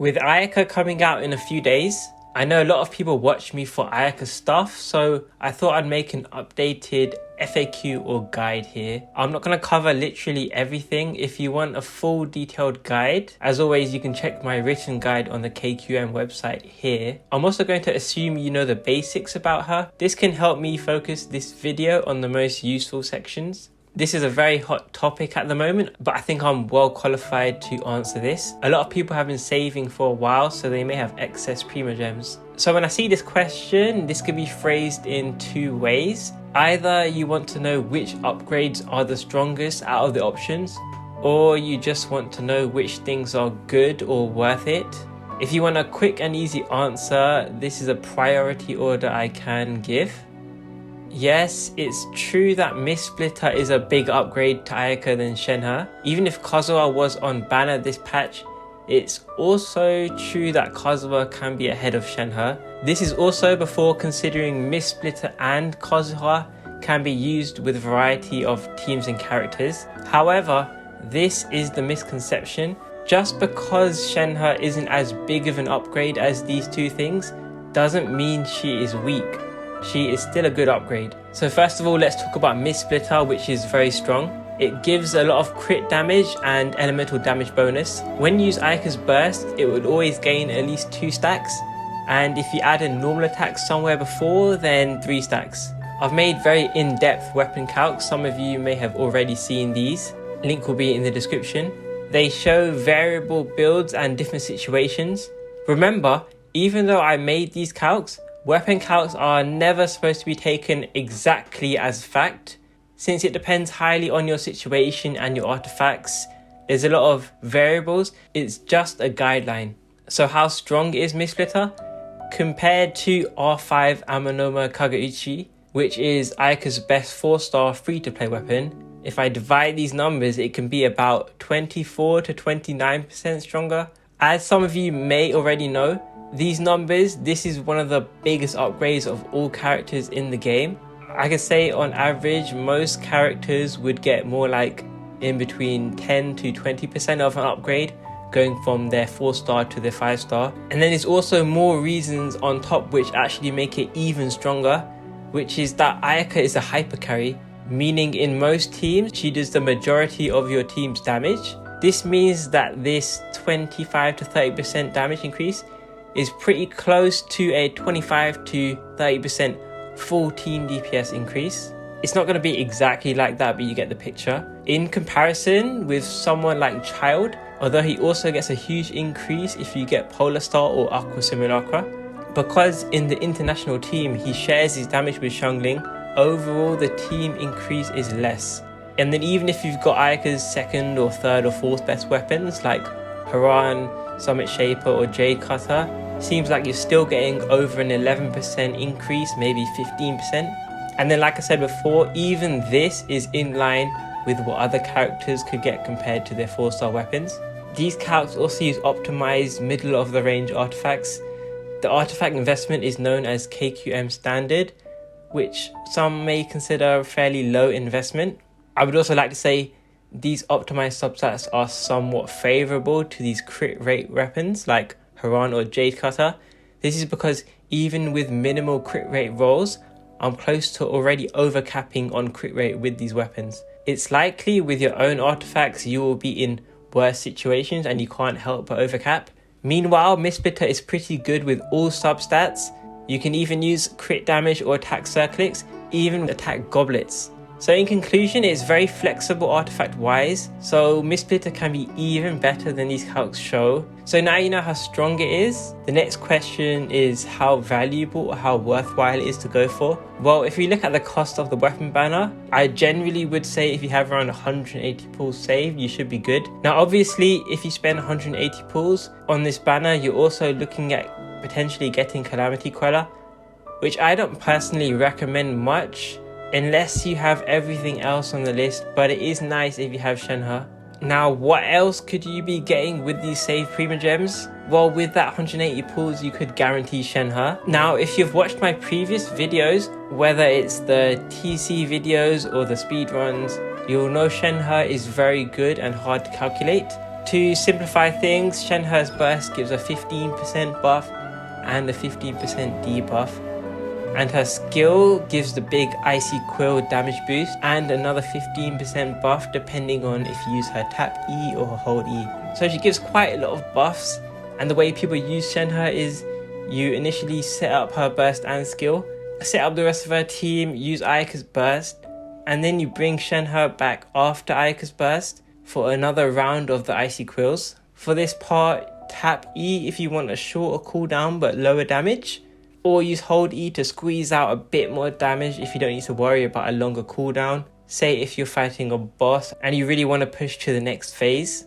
With Ayaka coming out in a few days, I know a lot of people watch me for Ayaka stuff, so I thought I'd make an updated FAQ or guide here. I'm not going to cover literally everything. If you want a full detailed guide, as always, you can check my written guide on the KQM website here. I'm also going to assume you know the basics about her. This can help me focus this video on the most useful sections. This is a very hot topic at the moment, but I think I'm well qualified to answer this. A lot of people have been saving for a while, so they may have excess Primogems. So when I see this question, this could be phrased in two ways. Either you want to know which upgrades are the strongest out of the options, or you just want to know which things are good or worth it. If you want a quick and easy answer, this is a priority order I can give. Yes, it's true that mistsplitter is a big upgrade to Ayaka than Shenhe. Even if Kazuha was on banner this patch, it's also true that Kazuha can be ahead of Shenhe. This is also before considering mistsplitter and Kazuha can be used with a variety of teams and characters. However, this is the misconception. Just because Shenhe isn't as big of an upgrade as these two things doesn't mean she is weak. She is still a good upgrade. So first of all, let's talk about mistsplitter, which is very strong. It gives a lot of crit damage and elemental damage bonus. When you use Ayaka's burst, it would always gain at least 2 stacks. And if you add a normal attack somewhere before, then 3 stacks. I've made very in-depth weapon calcs. Some of you may have already seen these. Link will be in the description. They show variable builds and different situations. Remember, even though I made these calcs, weapon calcs are never supposed to be taken exactly as fact. Since it depends highly on your situation and your artifacts, there's a lot of variables, it's just a guideline. So how strong is mistsplitter? Compared to R5 Amanoma Kageuchi, which is Ayaka's best 4-star free-to-play weapon, if I divide these numbers, it can be about 24 to 29% stronger. As some of you may already know, these numbers, this is one of the biggest upgrades of all characters in the game. I could say on average, most characters would get more like in between 10 to 20% of an upgrade, going from their 4-star to their 5-star. And then there's also more reasons on top which actually make it even stronger, which is that Ayaka is a hyper carry, meaning in most teams, she does the majority of your team's damage. This means that this 25 to 30% damage increase is pretty close to a 25 to 30% full team DPS increase. It's not going to be exactly like that, but you get the picture. In comparison with someone like Child, although he also gets a huge increase if you get Polar Star or Aqua Simulacra, because in the international team he shares his damage with xiangling, overall the team increase is less. And then even if you've got Ayaka's 2nd or 3rd or 4th best weapons like Haran, Summit Shaper or Jade Cutter, seems like you're still getting over an 11% increase, maybe 15%. And then like I said before, even this is in line with what other characters could get compared to their 4-star weapons. These calcs also use optimized middle of the range artifacts. The artifact investment is known as KQM standard, which some may consider a fairly low investment. I would also like to say these optimized substats are somewhat favorable to these crit rate weapons like Haran or Jade Cutter. This is because even with minimal crit rate rolls, I'm close to already overcapping on crit rate with these weapons. It's likely with your own artifacts you will be in worse situations and you can't help but overcap. Meanwhile, mistsplitter is pretty good with all substats. You can even use crit damage or attack circlets, even attack goblets. So in conclusion, it's very flexible artifact wise, so mistsplitter can be even better than these calcs show. So now you know how strong it is. The next question is how valuable or how worthwhile it is to go for. Well, if you look at the cost of the weapon banner, I generally would say if you have around 180 pulls saved, you should be good. Now obviously, if you spend 180 pulls on this banner, you're also looking at potentially getting Calamity Queller, which I don't personally recommend much unless you have everything else on the list, but it is nice if you have Shenhe. Now, what else could you be getting with these saved Primogems? Well, with that 180 pulls, you could guarantee Shenhe. Now, if you've watched my previous videos, whether it's the TC videos or the speedruns, you'll know Shenhe is very good and hard to calculate. To simplify things, Shenhe's burst gives a 15% buff and a 15% debuff, and her skill gives the big icy quill damage boost and another 15% buff depending on if you use her tap E or her hold E. So she gives quite a lot of buffs, and the way people use Shenhe is you initially set up her burst and skill, set up the rest of her team, use Ayaka's burst, and then you bring Shenhe back after Ayaka's burst for another round of the icy quills. For this part, tap E if you want a shorter cooldown but lower damage, or use hold E to squeeze out a bit more damage if you don't need to worry about a longer cooldown. Say if you're fighting a boss and you really want to push to the next phase.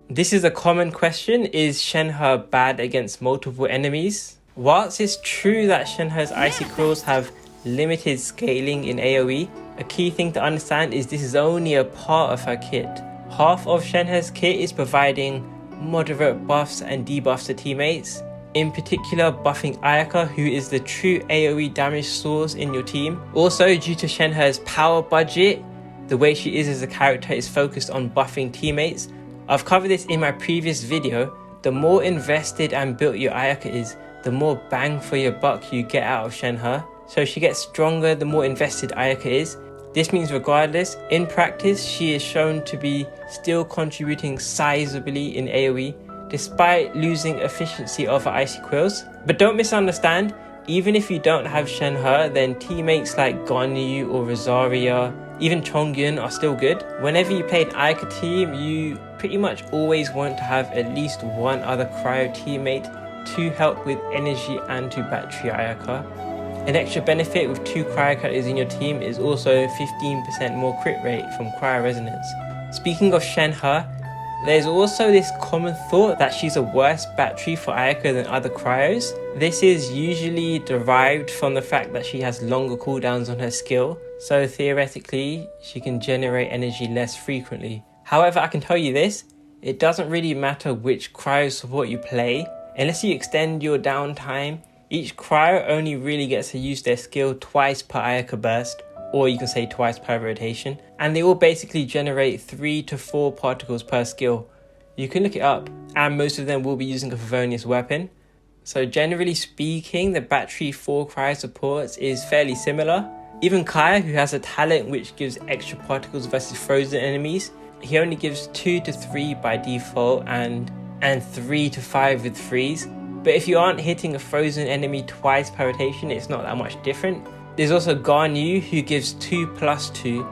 This is a common question: is Shenhe bad against multiple enemies? Whilst it's true that Shenhe's icy quills have limited scaling in AoE, a key thing to understand is this is only a part of her kit. Half of Shenhe's kit is providing moderate buffs and debuffs to teammates, in particular buffing Ayaka, who is the true AoE damage source in your team. Also, due to Shenhe's power budget, the way she is as a character is focused on buffing teammates. I've covered this in my previous video. The more invested and built your Ayaka is, the more bang for your buck you get out of Shenhe. So she gets stronger the more invested Ayaka is. This means regardless, in practice she is shown to be still contributing sizably in AoE, despite losing efficiency of her icy quills. But don't misunderstand, even if you don't have Shenhe, then teammates like Ganyu or Rosaria, even Chongyun are still good. Whenever you play an Ayaka team, you pretty much always want to have at least one other cryo teammate to help with energy and to battery Ayaka. An extra benefit with 2 cryo characters in your team is also 15% more crit rate from cryo resonance. Speaking of Shenhe, there's also this common thought that she's a worse battery for Ayaka than other cryos. This is usually derived from the fact that she has longer cooldowns on her skill, so theoretically she can generate energy less frequently. However, I can tell you this, it doesn't really matter which cryo support you play. Unless you extend your downtime, each cryo only really gets to use their skill twice per Ayaka burst, or you can say twice per rotation, and they all basically generate 3 to 4 particles per skill. You can look it up, and most of them will be using a Favonius weapon. So generally speaking, the battery for cryo supports is fairly similar. Even Kaya, who has a talent which gives extra particles versus frozen enemies, he only gives 2 to 3 by default and 3 to 5 with freeze. But if you aren't hitting a frozen enemy twice per rotation, it's not that much different. There's also Ganyu, who gives 2+2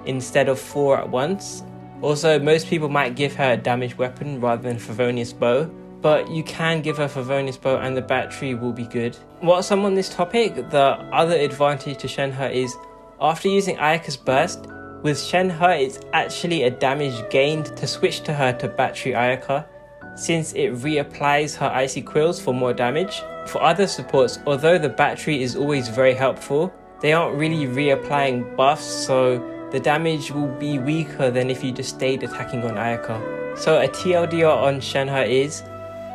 instead of 4 at once. Also, most people might give her a damage weapon rather than Favonius bow, but you can give her Favonius bow and the battery will be good. Whilst I'm on this topic, the other advantage to Shenhe is, after using Ayaka's burst, with Shenhe it's actually a damage gained to switch to her to battery Ayaka, since it reapplies her icy quills for more damage. For other supports, although the battery is always very helpful, they aren't really reapplying buffs, so the damage will be weaker than if you just stayed attacking on Ayaka. So a TLDR on Shenhe is,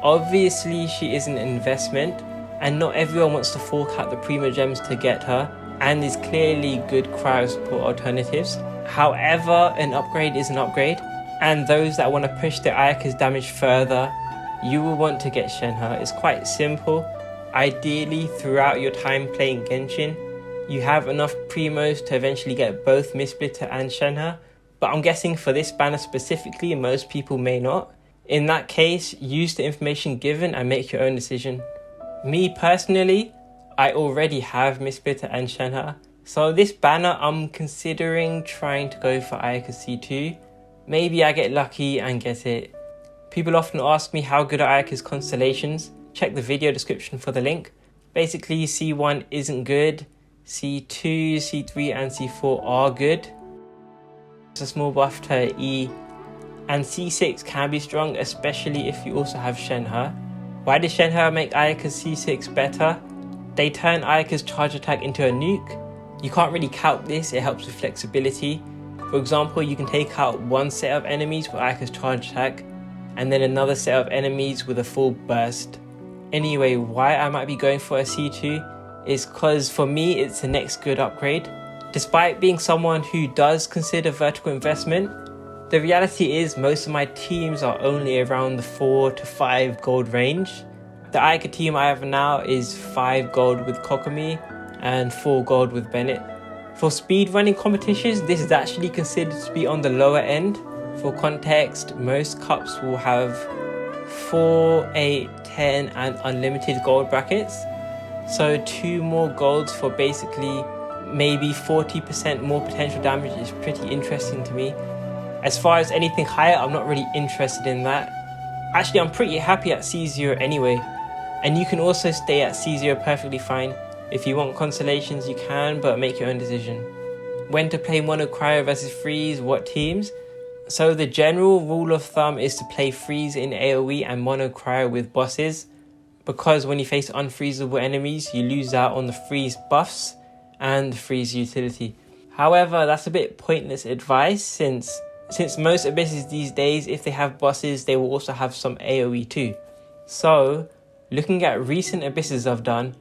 obviously she is an investment, and not everyone wants to fork out the primo gems to get her, and there's clearly good cryo support alternatives. However, an upgrade is an upgrade, and those that want to push their Ayaka's damage further, you will want to get Shenhe. It's quite simple. Ideally, throughout your time playing Genshin, you have enough primos to eventually get both mistsplitter and Shenhe, but I'm guessing for this banner specifically, most people may not. In that case, use the information given and make your own decision. Me personally, I already have mistsplitter and Shenhe, so this banner I'm considering trying to go for Ayaka C2. Maybe I get lucky and get it. People often ask me how good are Ayaka's constellations. Check the video description for the link. Basically, C1 isn't good, C2, C3 and C4 are good. It's a small buff to E, and C6 can be strong, especially if you also have Shenhe. Why does Shenhe make Ayaka's C6 better? They turn Ayaka's charge attack into a nuke. You can't really calc this, it helps with flexibility. For example, you can take out one set of enemies with Ayaka's charge attack, and then another set of enemies with a full burst. Anyway, why I might be going for a C2 is because for me it's the next good upgrade. Despite being someone who does consider vertical investment, The reality is most of my teams are only around the 4 to 5 gold range. The Ayaka team I have now is 5 gold with Kokomi and 4 gold with Bennett. For speedrunning competitions, this is actually considered to be on the lower end. For context, most cups will have 4, 8, 10 and unlimited gold brackets. So 2 more golds for basically maybe 40% more potential damage is pretty interesting to me. As far as anything higher, I'm not really interested in that. Actually, I'm pretty happy at C0 anyway. And you can also stay at C0 perfectly fine. If you want constellations, you can, but make your own decision. When to play mono cryo versus freeze, what teams? So the general rule of thumb is to play freeze in AoE and mono cryo with bosses, because when you face unfreezable enemies, you lose out on the freeze buffs and the freeze utility. However, that's a bit pointless advice since most abysses these days, if they have bosses, they will also have some AoE too. So, looking at recent abysses I've done,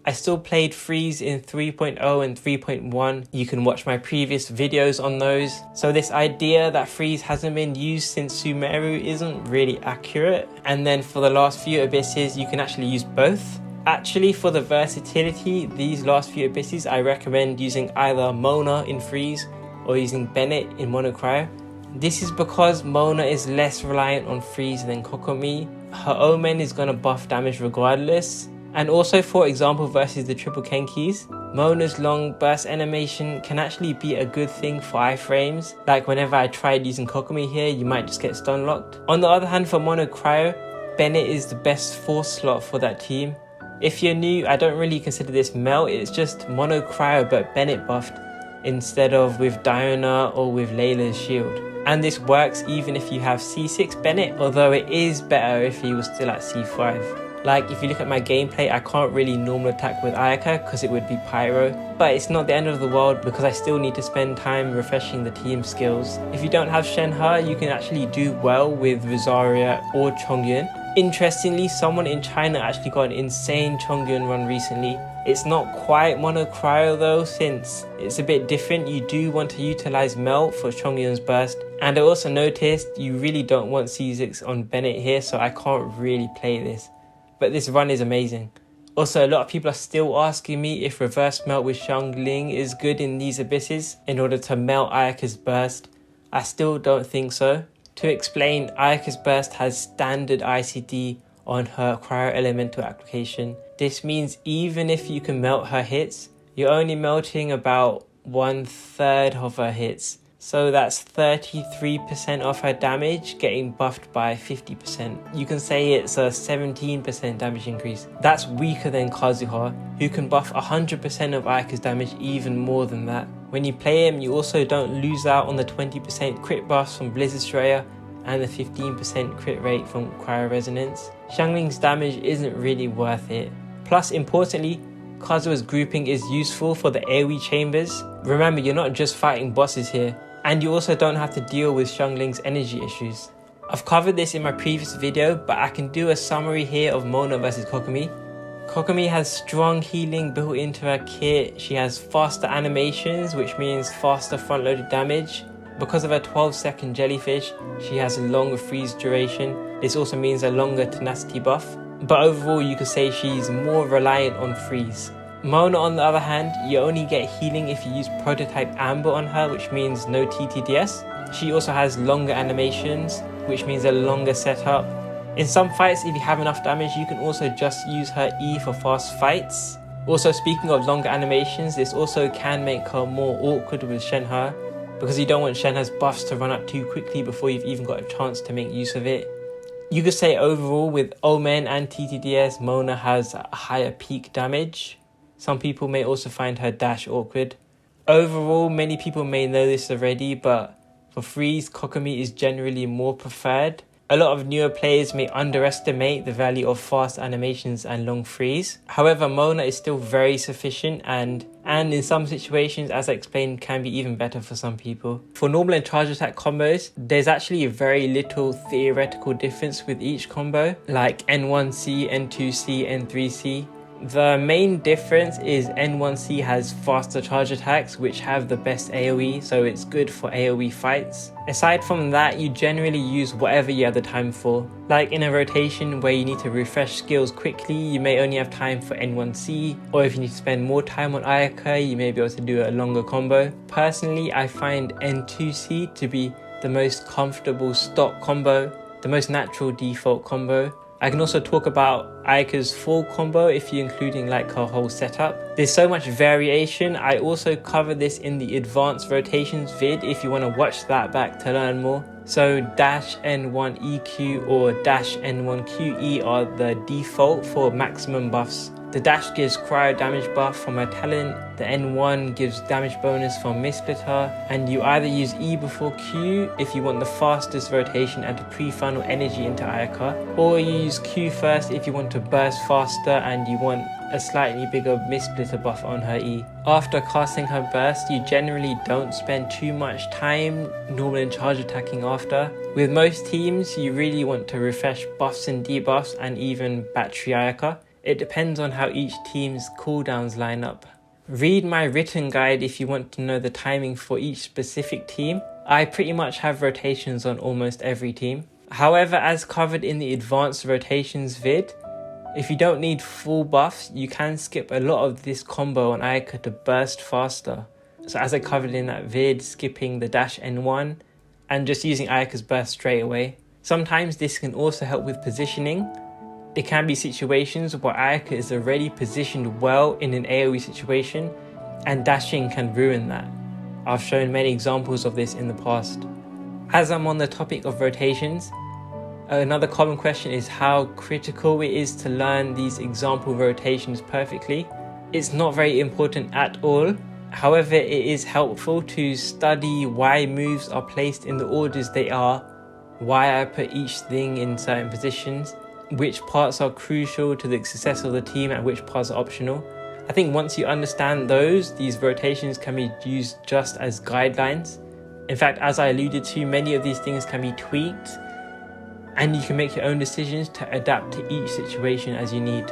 I still played freeze in 3.0 and 3.1. You can watch my previous videos on those. So this idea that freeze hasn't been used since Sumeru isn't really accurate. And then for the last few abysses, you can actually use both. Actually, for the versatility, these last few abysses, I recommend using either Mona in freeze or using Bennett in mono cryo. This is because Mona is less reliant on freeze than Kokomi. Her Omen is going to buff damage regardless. And also, for example, versus the triple Kenkis, Mona's long burst animation can actually be a good thing for iframes. Like whenever I tried using Kokomi here, you might just get stun locked. On the other hand, for mono cryo, Bennett is the best force slot for that team. If you're new, I don't really consider this melt, it's just mono cryo but Bennett buffed instead of with Diana or with Layla's shield. And this works even if you have C6 Bennett, although it is better if he was still at C5. Like, if you look at my gameplay, I can't really normal attack with Ayaka because it would be pyro. But it's not the end of the world because I still need to spend time refreshing the team skills. If you don't have Shenhe, you can actually do well with Rosaria or Chongyun. Interestingly, someone in China actually got an insane Chongyun run recently. It's not quite mono cryo though, since it's a bit different. You do want to utilize melt for Chongyun's burst. And I also noticed you really don't want C6 on Bennett here, so I can't really play this. But this run is amazing. Also, a lot of people are still asking me if reverse melt with xiangling is good in these abysses in order to melt Ayaka's burst. I still don't think so. To explain, Ayaka's burst has standard ICD on her cryo elemental application. This means even if you can melt her hits, you're only melting about 1/3 of her hits. So that's 33% of her damage getting buffed by 50%. You can say it's a 17% damage increase. That's weaker than Kazuha, who can buff 100% of Ayaka's damage, even more than that. When you play him, you also don't lose out on the 20% crit buffs from Blizzard Strayer and the 15% crit rate from Cryo Resonance. Xiangling's damage isn't really worth it. Plus, importantly, Kazuha's grouping is useful for the AoE chambers. Remember, you're not just fighting bosses here. And you also don't have to deal with Xiangling's energy issues. I've covered this in my previous video, but I can do a summary here of Mona versus Kokomi. Kokomi has strong healing built into her kit. She has faster animations, which means faster front-loaded damage. Because of her 12-second jellyfish, she has a longer freeze duration. This also means a longer tenacity buff. But overall, you could say she's more reliant on freeze. Mona, on the other hand, you only get healing if you use prototype Amber on her, which means no TTDS. She also has longer animations, which means a longer setup. In some fights, if you have enough damage, you can also just use her E for fast fights. Also, speaking of longer animations, this also can make her more awkward with Shenhe, because you don't want Shenhe's buffs to run up too quickly before you've even got a chance to make use of it. You could say overall, with Omen and TTDS, Mona has a higher peak damage. Some people may also find her dash awkward. Overall, many people may know this already, but for freeze, Kokomi is generally more preferred. A lot of newer players may underestimate the value of fast animations and long freeze. However, Mona is still very sufficient and in some situations, as I explained, can be even better for some people. For normal and charge attack combos, there's actually very little theoretical difference with each combo, like N1C, N2C, N3C. The main difference is N1C has faster charge attacks which have the best AoE, so it's good for AoE fights. Aside from that, you generally use whatever you have the time for. Like in a rotation where you need to refresh skills quickly, you may only have time for N1C, or if you need to spend more time on Ayaka, you may be able to do a longer combo. Personally, I find N2C to be the most comfortable stock combo, the most natural default combo. I can also talk about Ayaka's full combo if you're including like her whole setup. There's so much variation. I also cover this in the advanced rotations vid if you want to watch that back to learn more. So dash N1 EQ or dash N1 QE are the default for maximum buffs. The dash gives cryo damage buff from her talent, the N1 gives damage bonus from mistsplitter, and you either use E before Q if you want the fastest rotation and to pre-funnel energy into Ayaka, or you use Q first if you want to burst faster and you want a slightly bigger mistsplitter buff on her E. After casting her burst, you generally don't spend too much time normal and charge attacking after. With most teams, you really want to refresh buffs and debuffs and even battery Ayaka. It depends on how each team's cooldowns line up. Read my written guide if you want to know the timing for each specific team. I pretty much have rotations on almost every team. However, as covered in the advanced rotations vid, if you don't need full buffs, you can skip a lot of this combo on Ayaka to burst faster. So as I covered in that vid, skipping the dash N1 and just using Ayaka's burst straight away. Sometimes this can also help with positioning. There can be situations where Ayaka is already positioned well in an AoE situation and dashing can ruin that. I've shown many examples of this in the past. As I'm on the topic of rotations, another common question is how critical it is to learn these example rotations perfectly. It's not very important at all. However, it is helpful to study why moves are placed in the orders they are, why I put each thing in certain positions, which parts are crucial to the success of the team and which parts are optional. I think once you understand those, these rotations can be used just as guidelines. In fact, as I alluded to, many of these things can be tweaked and you can make your own decisions to adapt to each situation as you need.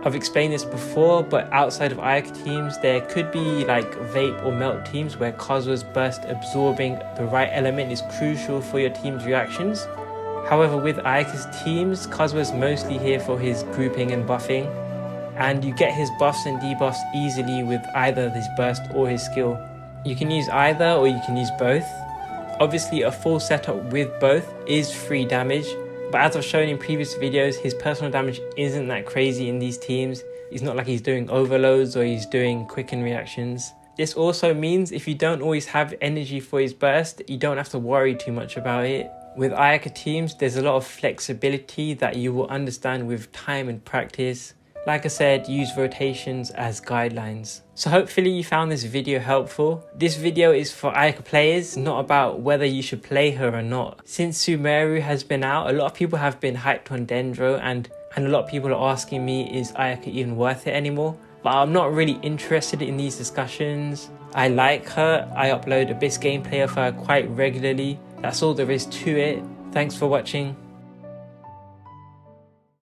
I've explained this before, but outside of Ayaka teams, there could be like vape or melt teams where Kazuha's burst absorbing the right element is crucial for your team's reactions. However, with Ayaka's teams, Kazuha is mostly here for his grouping and buffing, and you get his buffs and debuffs easily with either his burst or his skill. You can use either or you can use both. Obviously, a full setup with both is free damage, but as I've shown in previous videos, his personal damage isn't that crazy in these teams. It's not like he's doing overloads or he's doing quicken reactions. This also means if you don't always have energy for his burst, you don't have to worry too much about it. With Ayaka teams, there's a lot of flexibility that you will understand with time and practice. Like I said, use rotations as guidelines. So hopefully you found this video helpful. This video is for Ayaka players, not about whether you should play her or not. Since Sumeru has been out, a lot of people have been hyped on Dendro and a lot of people are asking me, is Ayaka even worth it anymore? But I'm not really interested in these discussions. I like her. I upload Abyss gameplay of her quite regularly. That's all there is to it. Thanks for watching.